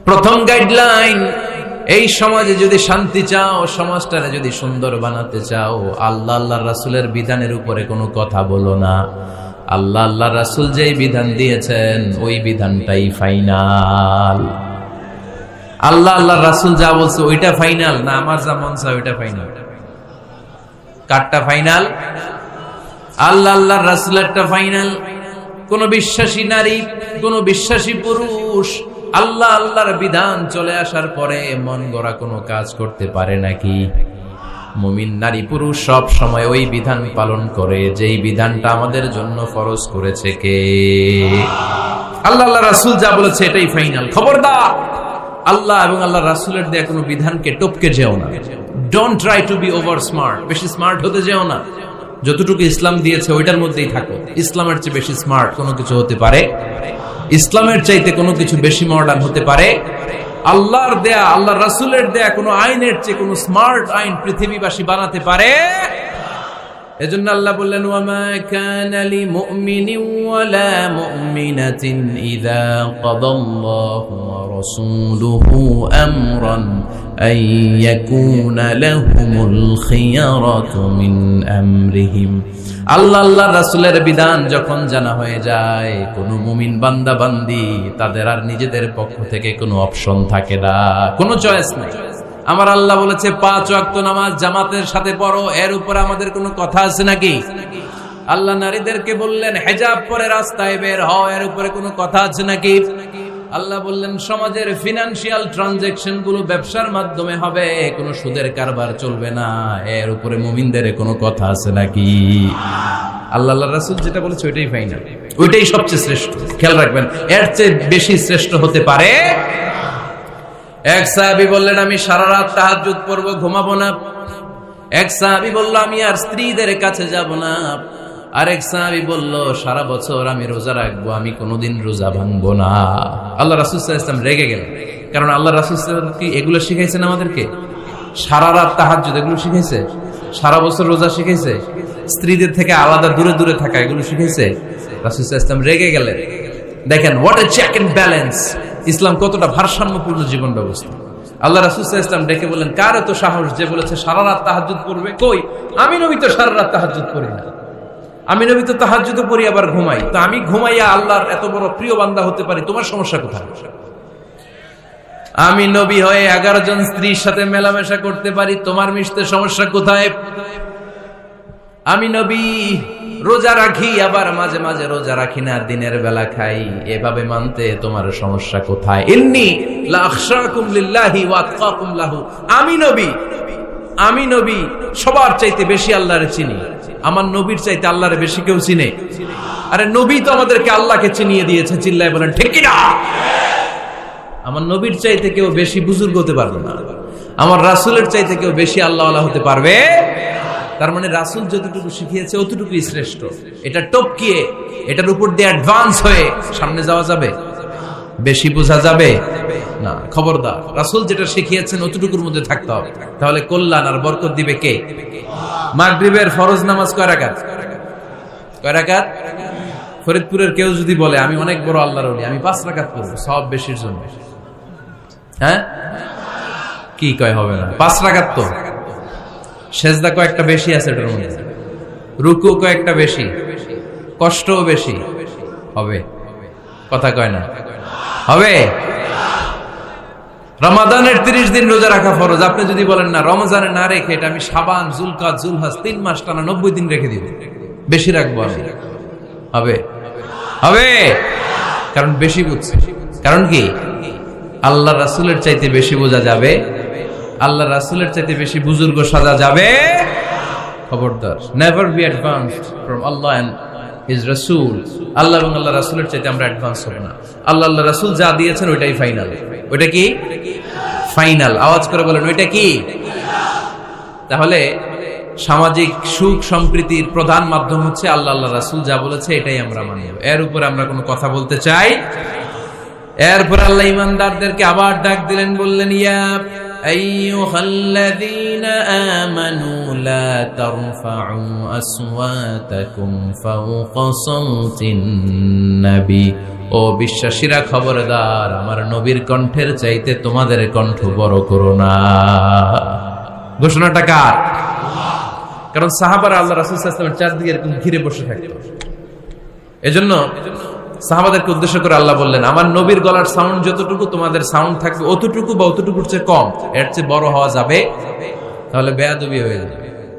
প্রথম গাইডলাইন, এই সমাজে যদি শান্তি চাও, সমাজটারে যদি সুন্দর বানাতে চাও, আল্লাহ আল্লাহ রাসূলের বিধানের উপরে কোনো কথা বলো না। আল্লাহ আল্লাহ রাসূল যেই বিধান দিয়েছেন ওই বিধানটাই ফাইনাল। আল্লাহ আল্লাহ রাসূল যা বলছে ওইটা ফাইনাল না আমার যা মন চায় ওইটা ফাইনাল? কারটা ফাইনাল? আল্লাহ আল্লাহ রাসূলেরটা ফাইনাল। কোন বিশ্বাসী নারী, কোন বিশ্বাসী পুরুষ আল্লাহ আল্লাহর বিধান চলে আসার পরে মন গড়া কোনো কাজ করতে পারে নাকি? মুমিন নারী পুরুষ সব সময় ওই বিধান পালন করে যেই বিধানটা আমাদের জন্য ফরজ করেছে কে? আল্লাহ আল্লাহ রাসূল যা বলেছে এটাই ফাইনাল। খবরদার, আল্লাহ এবং আল্লাহ রাসূলের দেয়া কোনো বিধানকে টপকে যেও না। Don't try to be over smart. বেশি স্মার্ট হতে যেও না। যতটুকু ইসলাম দিয়েছে ওইটার মধ্যেই থাকো। ইসলামের চেয়ে বেশি স্মার্ট কোনো কিছু হতে পারে? ইসলামের চাইতে কোনো কিছু বেশি মডার্ন হতে পারে? আল্লাহর দেয়া, আল্লাহ রাসূলের দেয়া কোনো আইনের চেয়ে কোনো স্মার্ট আইন পৃথিবীবাসী বানাতে পারে? এজন্য আল্লাহ বললেন, ওয়ামা কানা লিমুমিনিন ওয়ালা মুমিনাতিন ইযা কাদাল্লাহু ওয়া রাসূলুহু আমরান আন ইয়াকুনা লাহুমুল খিয়ারাতু মিন আমরিহিম। আল্লাহ আল্লাহ রাসূলের বিধান যখন জানা হয়ে যায়, কোন মুমিন বান্দা বান্দি তাদের আর নিজেদের পক্ষ থেকে কোনো অপশন থাকে না, কোনো চয়েস নেই। আমার আল্লাহ বলেছে 5 ওয়াক্ত নামাজ জামাতের সাথে পড়ো, এর উপরে আমাদের কোনো কথা আছে নাকি? আল্লাহ নারীদেরকে বললেন হিজাব পরে রাস্তায় বের হও, এর উপরে কোনো কথা আছে নাকি? আল্লাহ বললেন সমাজের ফিনান্সিয়াল ট্রানজাকশন গুলো ব্যবসার মাধ্যমে হবে, কোনো সুদের কারবার চলবে না, এর উপরে মুমিনদের কোনো কথা আছে নাকি? আল্লাহ আল্লাহ রাসূল যেটা বলেছে ওইটাই ফাইনাল, ওইটাই সবচেয়ে শ্রেষ্ঠ। খেয়াল রাখবেন, এর চেয়ে বেশি শ্রেষ্ঠ হতে পারে? এক সাহাবী বললেন আমি সারা রাত তাহাজ্জুদ পড়ব, ঘুমাবো না। এক সাহাবী বলল আমি আর স্ত্রীদের কাছে যাব না। আরেক সাহাবী বলল সারা বছর আমি রোজা রাখবো, আমি কোনোদিন রোজা ভাঙবো না। আল্লাহ রাসূল সাল্লাল্লাহু আলাইহি ওয়াসাল্লাম রেগে গেলেন, কারণ আল্লাহ রাসূল সাল্লাল্লাহু আলাইহি ওয়াসাল্লাম কি এগুলো শিখাইছেন আমাদেরকে? সারা রাত তাহাজ্জুদ এগুলো শিখাইছে? সারা বছর রোজা শিখাইছে? স্ত্রীদের থেকে আলাদা দূরে দূরে থাকা এগুলো শিখাইছে? রাসূল সাল্লাল্লাহু আলাইহি ওয়াসাল্লাম রেগে গেলেন। দেখেন what a check and balance, ইসলাম কতটা ভারসাম্যপূর্ণ জীবন ব্যবস্থা। আল্লাহ রাসূল সাল্লাল্লাহু আলাইহি ওয়াসাল্লাম ডেকে বললেন কার এত সাহস যে বলেছে সারা রাত তাহাজ্জুদ পড়বে? কই, আমি নবী তো সারা রাত তাহাজ্জুদ পড়ি না, আমি নবী তো তাহাজ্জুদ পড়ি আবার ঘুমাই, তো আমি ঘুমাইয়া আল্লাহর এত বড় প্রিয় বান্দা হতে পারি, তোমার সমস্যা কোথায়? আমি নবী হয়ে 11 জন স্ত্রীর সাথে মেলামেশা করতে পারি, তোমার মিশতে সমস্যা কোথায়? আমি নবী রোজা রাখি, আবার মাঝে মাঝে রোজা রাখি না, দিনের বেলা খাই, এভাবে মানতে তোমার সমস্যা কোথায়? ইন্নী লা আখশাকুম লিল্লাহি ওয়া আতকাকুম লাহু। আমি নবী সবার চাইতে বেশি আল্লাহরে চিনি, আমার নবীর চাইতে আল্লাহরে বেশি কেউ চিনে? আরে নবী তো আমাদেরকে আল্লাহকে চিনিয়ে দিয়েছে, চিল্লায় বলেন ঠিক কি না? আমার নবীর চাইতে কেউ বেশি বুজুর্গ হতে পারবে না, আমার রাসূলের চাইতে কেউ বেশি আল্লাহওয়ালা হতে পারবে? তার মানে রাসূল যতটুকু শিখিয়েছে অতটুকুই শ্রেষ্ঠ। এটা টপকিয়ে, এটার উপর দিয়ে অ্যাডভান্স হয়ে সামনে যাওয়া যাবে? বেশি বোঝা যাবে না। খবরদার, রাসূল যেটা শিখিয়েছেন অতটুকুর মধ্যে থাকতে হবে, তাহলে কল্যাণ আর বরকত দিবে কে? মাগরিবের ফরজ নামাজ কয় রাকাত? কয় রাকাত? ফরিদপুরের কেউ যদি বলে আমি অনেক বড় আল্লাহর ওলি, আমি 5 রাকাত পড়ব সব বেশির জন্য, হ্যাঁ কি কয় হবে না? 5 রাকাত তো সেজদা কয়েকটা বেশি আছে, এটার মধ্যে রুকু কয়েকটা বেশি, কষ্টও বেশি, হবে? কথা কয় না? হবে? রমাদানের 30 দিন রোজা রাখা ফরজ, আপনি যদি বলেন না রমজানে না রেখে এটা আমি শাবান, জুলকাদ, জুলহাজ 3 মাস টানা 90 দিন রেখে দিব, বেশি রাখবো আমি, হবে? হবে? কারণ বেশি বুঝছে। কারণ কি? আল্লাহ রাসূলের চাইতে বেশি বোঝা যাবে, আল্লাহ রাসূলের চাইতে বেশি বুজুর্গ সাজা যাবে? খবরদার, নেভার বি অ্যাডভান্সড ফ্রম আল্লাহ এন্ড হিজ রাসূল। আল্লাহ এবং আল্লাহ রাসূলের চাইতে আমরা অ্যাডভান্স হব না। আল্লাহ আল্লাহ রাসূল যা দিয়েছেন ওইটাই ফাইনাল। ওইটা কি ফাইনাল? আওয়াজ করে বলেন ওইটা কি? তাহলে সামাজিক সুখ সম্প্রীতির প্রধান মাধ্যম হচ্ছে আল্লাহ আল্লাহ রাসূল যা বলেছে এটাই আমরা মানব, এর উপরে আমরা কোনো কথা বলতে চাই? এরপর আল্লাহ ইমানদারদেরকে আবার ডাক দিলেন, বললেন ইয়া আইয়ুহাল্লাযীনা আমানু লা তারফাউ আসওয়াতাকুম ফাওকা সাওতিন নবী, ও বিশ্বাসীরা খবরদার, আমার নবীর কণ্ঠের চাইতে তোমাদের কণ্ঠ বড় করো না। ঘোষণাটা কার? কারণ সাহাবারা আল্লাহ রাসূল সাল্লাল্লাহু আলাইহি ওয়াসাল্লামের চারদিকে এরকম ঘিরে বসে থাকতো। এজন্য সাহাবাদেরকে উদ্দেশ্য করে আল্লাহ বললেন, আমার নবীর গলার সাউন্ড যতটুকু তোমাদের সাউন্ড থাকবে অতটুকু বা অতটুকুর চেয়ে কম, এর চেয়ে বড় হওয়া যাবে তাহলে বেয়াদবি হয়ে যাবে।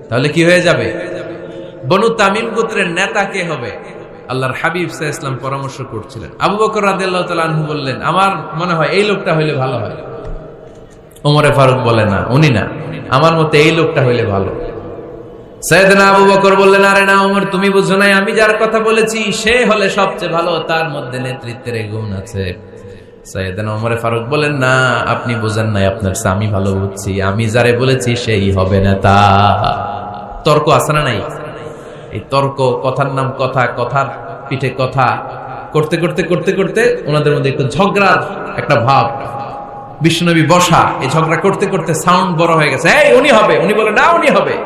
তাহলে কি হয়ে যাবে? বনু তামিম গোত্রের নেতা কে হবে? আল্লাহর হাবিব সাল্লাল্লাহু আলাইহি ওয়াসাল্লাম পরামর্শ করছিলেন। আবু বকর রাদিয়াল্লাহু তাআলা আনহু বললেন, আমার মনে হয় এই লোকটা হইলে ভালো হয়। ওমরে ফারুক বলে, না উনি না, আমার মতে এই লোকটা হইলে ভালো। সাইয়েদনা আবু বকর বললেন, আরে না ওমর, তুমি বুঝো নাই, আমি যার কথা বলেছি সে হলে সবচেয়ে ভালো, তার মধ্যে নেতৃত্বের গুণ আছে। সাইয়েদনা ওমরে ফারুক বলেন, না আপনি বুঝেন নাই, আপনার চেয়ে আমি ভালো বুঝছি, আমি যারে বলেছি সেই হবে নেতা। তর্ক আছে না নাই? এই তর্ক, কথার নাম কথা, কথার পিঠে কথা করতে করতে করতে করতে ওনাদের মধ্যে একটু ঝগড়ার একটা ভাব। বিশ্বনবী বসা, এই ঝগড়া করতে করতে সাউন্ড বড় হয়ে গেছে, এই উনি হবে, উনি বলে না উনি হবে।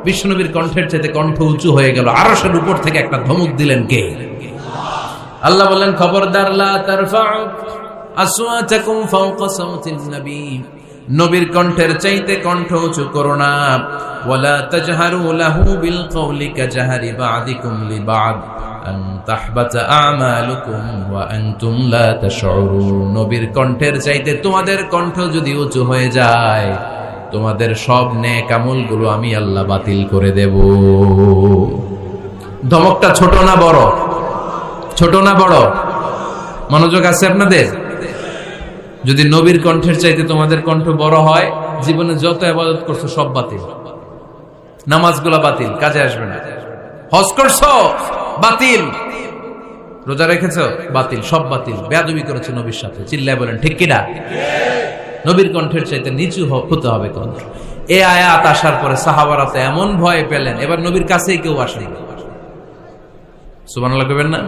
বিশ্বনবীর কণ্ঠের চাইতে কণ্ঠ উঁচু হয়ে গেল। আরশের উপর থেকে একটা ধমক দিলেন কে? আল্লাহ বললেন, খবরদার, লা তারফাউ আসওয়াতাকুম ফাওকা সাওতিন নবী, নবীর কণ্ঠের চাইতে কণ্ঠ উঁচু করো না। ওয়ালা তাজহারু লাহু বিল কওলি কাজহারি বা'দিকুম লিবা'দ আন তাহবাতা আমালুকুম ওয়া আনতুম লা তাশউরুন, নবীর কণ্ঠের চাইতে তোমাদের কণ্ঠ যদি উঁচু হয়ে যায়, তোমাদের সব নেক আমলগুলো আমি আল্লাহ বাতিল করে দেব। ধমকটা ছোট না বড়? ছোট না বড়? মনোযোগ আছে আপনাদের? যদি নবীর কণ্ঠের চাইতে তোমাদের কণ্ঠ বড় হয়, জীবনে যত ইবাদত করছো সব বাতিল, নামাজগুলো বাতিল, কাজে আসবে না। হজ করছো বাতিল, রোজা রেখেছো বাতিল, সব বাতিল। বেয়াদবি করেছো নবীর সাথে, চিল্লায় বলেন ঠিক কিনা? নবীর কণ্ঠের চাইতে নিচু হতে হবে কণ্ঠ। এই আয়াত আসার পরে সাহাবারা তো এমন ভয় পেলেন, এবার নবীর কাছেই কেউ আসেনি। সুবহানাল্লাহ কইবেন না?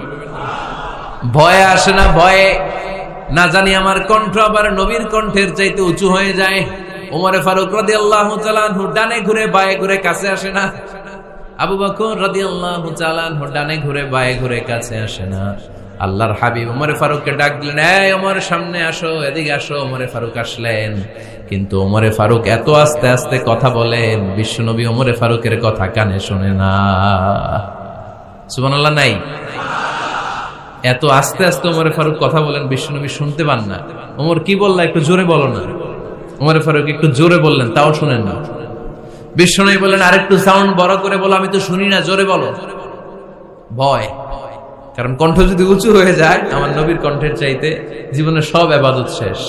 ভয়ে আসে না, ভয়ে না জানি আমার কণ্ঠ আবার নবীর কণ্ঠের চাইতে উঁচু হয়ে যায়। ওমরে ফারুক রাদিয়াল্লাহু তাআলা আনহু ডানে ঘুরে বায়ে ঘুরে কাছে আসে না। আবু বকর রাদিয়াল্লাহু তাআলা আনহু ডানে ঘুরে বায়ে ঘুরে কাছে আসে না। আল্লাহর হাবিব ওমরে ফারুককে ডাক দিলেন, এই ওমর সামনে আসো, এদিকে আসো। ওমরে ফারুক আসলেন, কিন্তু ওমরে ফারুক এত আস্তে আস্তে কথা বলেন, বিশ্বনবী ওমরে ফারুকের কথা কানে শোনে না। সুবহানাল্লাহ নাই? এত আস্তে আস্তে ওমরে ফারুক কথা বলেন, বিশ্বনবী শুনতে পান না। ওমর কি বললা, একটু জোরে বলো না। ওমরে ফারুক একটু জোরে বললেন, তাও শুনেন না। বিশ্বনবী বললেন, আরেকটু সাউন্ড বড় করে বলো, আমি তো শুনি না, জোরে বলো। ভয়, কারণ কণ্ঠ যদি উঁচু হয়ে যায় আমার নবীর কণ্ঠের চাইতে, জীবনের সব ইবাদত শেষ।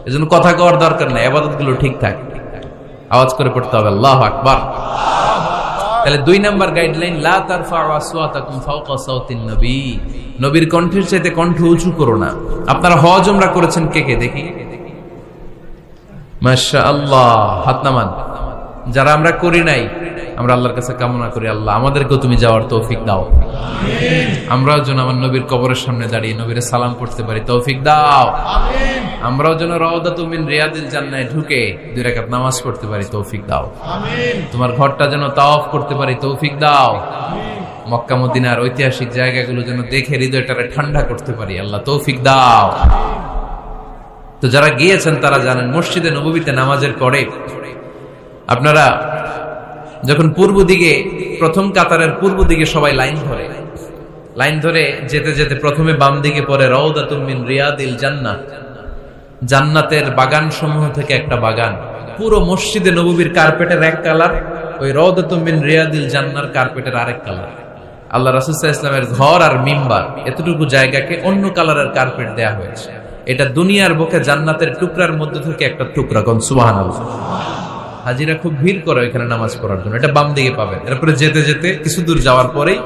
এজন্য কথা কওয়ার দরকার নেই, ইবাদত গুলো ঠিকঠাক আওয়াজ করে পড়তে হবে, আল্লাহু আকবার। তাহলে 2 নাম্বার গাইডলাইন, লা তারফাউ আসওয়াতাকুম ফাওকা সাওতিন নবী, নবীর কণ্ঠের চাইতে কণ্ঠ উঁচু করো না। আপনারা হজ উমরা করেছেন কে কে দেখি? মাশাআল্লাহ, হাত নামান। যারা আমরা করি নাই, আমরা আল্লাহর কাছে কামনা করি, আল্লাহ আমাদেরকেও তুমি যাওয়ার তৌফিক দাও। আমরাও যেন আমার নবীর কবরের সামনে দাঁড়িয়ে নবীর সালাম পড়তে পারি, তৌফিক দাও। আমরাও যেন রাউদাতুম মিন রিয়াদিল জান্নাহ ঢুকে 2 রাকাত নামাজ পড়তে পারি, তৌফিক দাও। তোমার ঘরটা যেন তাওয়াফ করতে পারি, তৌফিক দাও। মক্কা মদিনার ঐতিহাসিক জায়গাগুলো যেন দেখে হৃদয়টারে ঠান্ডা করতে পারি, আল্লাহ তৌফিক দাও। তো যারা গিয়েছেন তারা জানেন, মসজিদে নববীতে নামাজের পরে আপনারা যখন পূর্ব দিকে, প্রথম কাতারের পূর্ব দিকে সবাই লাইন ধরে যেতে যেতে প্রথমে বাম দিকে পরে রাউদাতুম মিন রিয়াদিল জান্নাহ, জান্নাতের বাগান সমূহ থেকে একটা বাগান। পুরো মসজিদে নববীর কার্পেটের এক কালার, ওই রাউদাতুম মিন রিয়াদিল জান্নাহর কার্পেটের আরেক কালার। আল্লাহ রাসূল সাল্লাল্লাহু আলাইহি ওয়াসাল্লামের ঘর আর মিম্বার এতটুকু জায়গাকে অন্য কালারের কার্পেট দেয়া হয়েছে। এটা দুনিয়ার বুকে জান্নাতের টুকরার মধ্যে থেকে একটা টুকরা। কোন সুবহানাল্লাহ। হাজিরা খুব ভিড় করে এখানে নামাজ পড়ার জন্য। এটা বাম দিকে পাবেন। এরপরে যেতে যেতে কিছু দূর যাওয়ার পরেই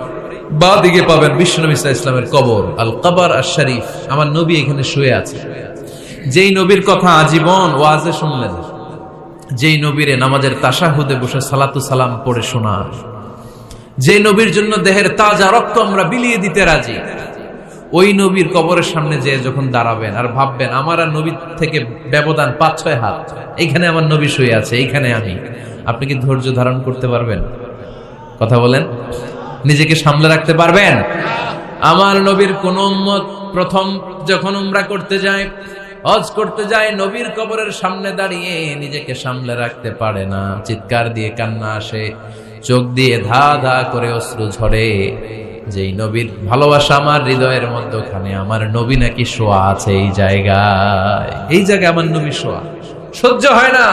বাঁ দিকে পাবেন বিশ্বনবী সাল্লাল্লাহু আলাইহি ওয়াসাল্লামের কবর, আল কবর আশ-শরীফ। আমার নবী এখানে শুয়ে আছে। যেই নবীর কথা আজীবন ওয়াজে শুনলেন, যেই নবীরে নামাজের তাশাহুদে বসে সালাতু সালাম পড়ে শোনার, যে নবীর জন্য দেহের তাজা রক্ত আমরা বিলিয়ে দিতে রাজি, ওই নবীর কবরের সামনে যে যখন দাঁড়াবেন আর ভাববেন আমার আর নবীর থেকে ব্যবধান 5-6 হাত, এইখানে আমার নবী শুয়ে আছে, এইখানে আমি, আপনি কি ধৈর্য ধারণ করতে পারবেন? কথা বলেন, নিজেকে সামলে রাখতে পারবেন? আমার নবীর কোন উম্মত প্রথম যখন উমরা করতে যায়, হজ করতে যায়, নবীর কবরের সামনে দাঁড়িয়ে নিজেকে সামলে রাখতে পারে না, চিৎকার দিয়ে কান্না আসে, চোখ দিয়ে ধা ধা করে অশ্রু ঝরে, যেই নবীর ভালোবাসা আমার হৃদয়ের মধ্যখানে, আমার নবী নাকি শোয়া আছে এই জায়গায় আমার নবী শোয়া। সহ্য হয় না,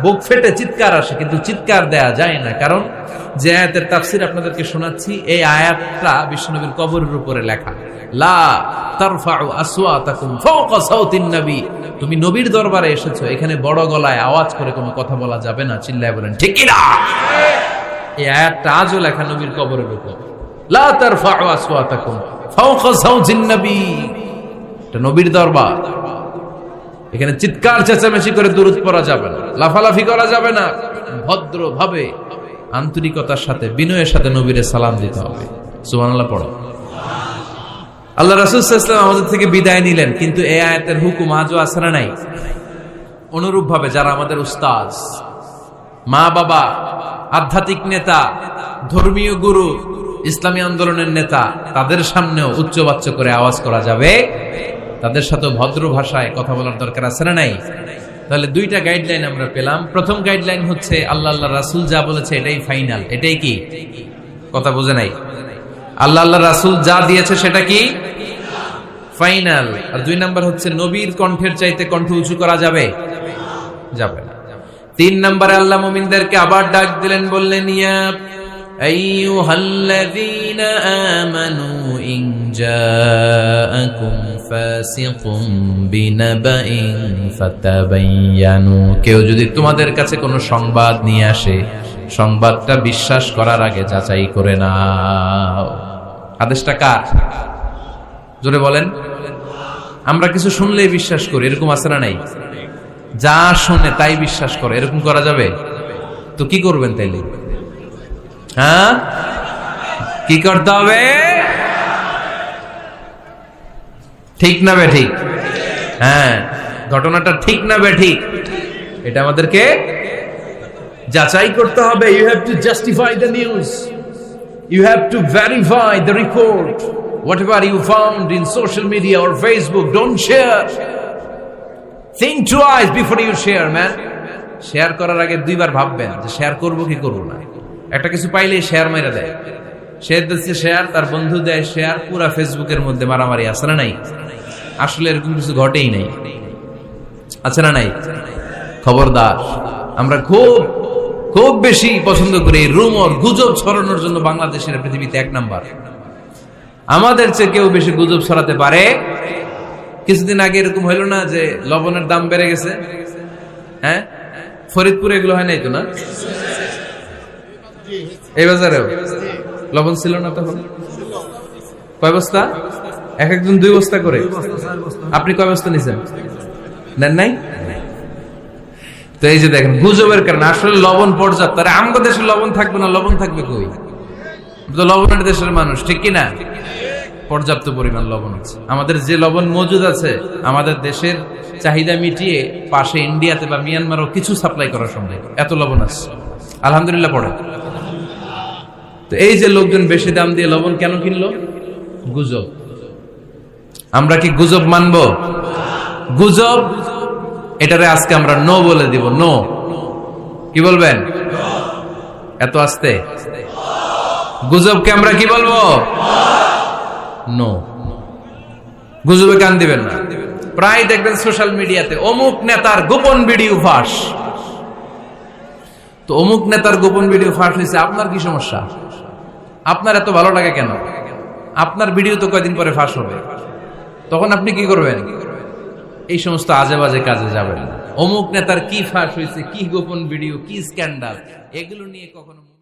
বুক ফেটে চিৎকার আসে, কিন্তু চিৎকার দেয়া যায় না। কারণ যে আয়াতের তাফসীর আপনাদেরকে শোনাচ্ছি, এই আয়াতটা বিশ্বনবীর কবরের উপরে লেখা, লা তারফাউ আসওয়াতাকুম ফাওকা সাউতিন নবী, তুমি নবীর দরবারে এসেছো, এখানে বড় গলায় আওয়াজ করে কোনো কথা বলা যাবে না, চিল্লায় বলেন ঠিক কি না? এই আয়াতটা আজও লেখা নবীর কবরের উপর, লা তারফাউ আসওয়াতাকুম ফাওকা সাউতিন নবী, এটা নবীর দরবার, এখানে চিৎকার চেঁচামেচি করে দুরূদ পড়া যাবে না, লাফালাফি করা যাবে না, ভদ্রভাবে আন্তরিকতার সাথে বিনয়ের সাথে নবীরে সালাম দিতে হবে। সুবহানাল্লাহ পড়ো। আল্লাহ রাসূল সাল্লাল্লাহু আলাইহি ওয়াসাল্লাম আমাদের থেকে বিদায় নিলেন, কিন্তু এই আয়াতের হুকুম আজও আছে না নাই? অনুরূপ ভাবে যারা আমাদের উস্তাদ, মা বাবা, আধ্যাত্মিক নেতা, ধর্মীয় গুরু, ইসলামী আন্দোলনের নেতা, তাদের সামনেও উচ্চবাচ্য করে আওয়াজ করা যাবে, তাদের সাথে ভদ্র ভাষায় কথা বলার দরকার আছে না নাই? তাহলে দুইটা গাইডলাইন আমরা পেলাম। প্রথম গাইডলাইন হচ্ছে আল্লাহ রাসূল যা বলেছে এটাই ফাইনাল, এটাই কি? কথা বুঝে নাই? আল্লাহ রাসূল যা দিয়েছে সেটা কি ফাইনাল। আর 2 নাম্বার হচ্ছে নবীর কণ্ঠের চাইতে কণ্ঠ উঁচু করা যাবে? যাবে না। 3 নম্বরে আল্লাহ মুমিনদেরকে আবার ডাক দিলেন, বললেন ইয়া আইয়ুহাল্লাযীনা আমানু ইন জাআকুম ফাসিকুম বিনাবাইন ফাতাবায়ানু, কেউ যদি তোমাদের কাছে কোনো সংবাদ নিয়ে আসে, সংবাদটা বিশ্বাস করার আগে যাচাই করে নাও। আদেশটা কার? জোরে বলেন। আমরা কিছু শুনলেই বিশ্বাস করি, এরকম আছে না নাই? যা শুনে তাই বিশ্বাস করে, এরকম করা যাবে? তো কি করবেন তাইলে? হ্যাঁ, কি করতে হবে? ঠিক না বে ঠিক? হ্যাঁ, ঘটনাটা ঠিক না বে ঠিক, এটা আমাদেরকে যাচাই করতে হবে। You have to justify the news, you have to verify the report, whatever you found in social media or Facebook, don't share. Think twice before you share, man. Share করার আগে 2 বার ভাববেন যে শেয়ার করব কি করব না। একটা কিছু পাইলেই শেয়ার মেরে দেয়, সে দিচ্ছে শেয়ার, তার বন্ধু দেয় শেয়ার, পুরা ফেসবুকের মধ্যে মারামারি আছে না নাই? আসলে এরকম কিছু ঘটেই নাই, আছে না নাই? খবরদার, আমরা খুব বেশি পছন্দ করি রুমর, গুজব ছড়ানোর জন্য বাংলাদেশের পৃথিবীতে 1 নাম্বার। আমাদের চেয়ে কেউ বেশি গুজব ছড়াতে পারে। কিছুদিন আগে এরকম হইল না যে লবণের দাম বেড়ে গেছে? হ্যাঁ, ফরিদপুরে এগুলো হয় নাই তো না? এই বাজারেও লবণ ছিল না তখন? কয় বস্তা? এক একজন 2 বস্তা করে। আপনি কয় বস্তা নিছেন? নেন নাই? তো এই যে দেখেন, গুজবের কারণে আসলে লবণ পর্যাপ্ত। আরে আমাদের দেশে লবণ থাকবে না, লবণ থাকবে কই? তো লবণের দেশের মানুষ, ঠিক কিনা? পর্যাপ্ত পরিমাণ লবণ আছে। আমাদের যে লবণ মজুদ আছে, আমাদের দেশের চাহিদা মিটিয়ে পাশে ইন্ডিয়াতে বা মিয়ানমারও কিছু সাপ্লাই করা সম্ভব, এত লবণ আছে। আলহামদুলিল্লাহ পড়ে। তো এই যে লোকজন বেশি দাম দিয়ে লবণ কেন কিনলো? গুজব। আমরা কি গুজব মানব? গুজব, এটারে আজকে আমরা নো বলে দিব। নো। কি বলবেন? এত আস্তে? গুজবকে আমরা কি বলবো? নো। গুজবে কান দিবেন না। প্রায় দেখবেন সোশ্যাল মিডিয়াতে অমুক নেতার গোপন ভিডিও ফাঁস। তো অমুক নেতার গোপন ভিডিও ফাঁস হয়েছে, আপনার কি সমস্যা? আপনার এত ভালো লাগে কেন? আপনার ভিডিও তো কয়দিন পরে ফাঁস হবে, তখন আপনি কি করবেন? এই সমস্ত আজে বাজে কাজে যাবেন না। অমুক নেতার কি ফাঁস হয়েছে, কি গোপন ভিডিও, কি স্ক্যান্ডাল, এগুলো নিয়ে কখনো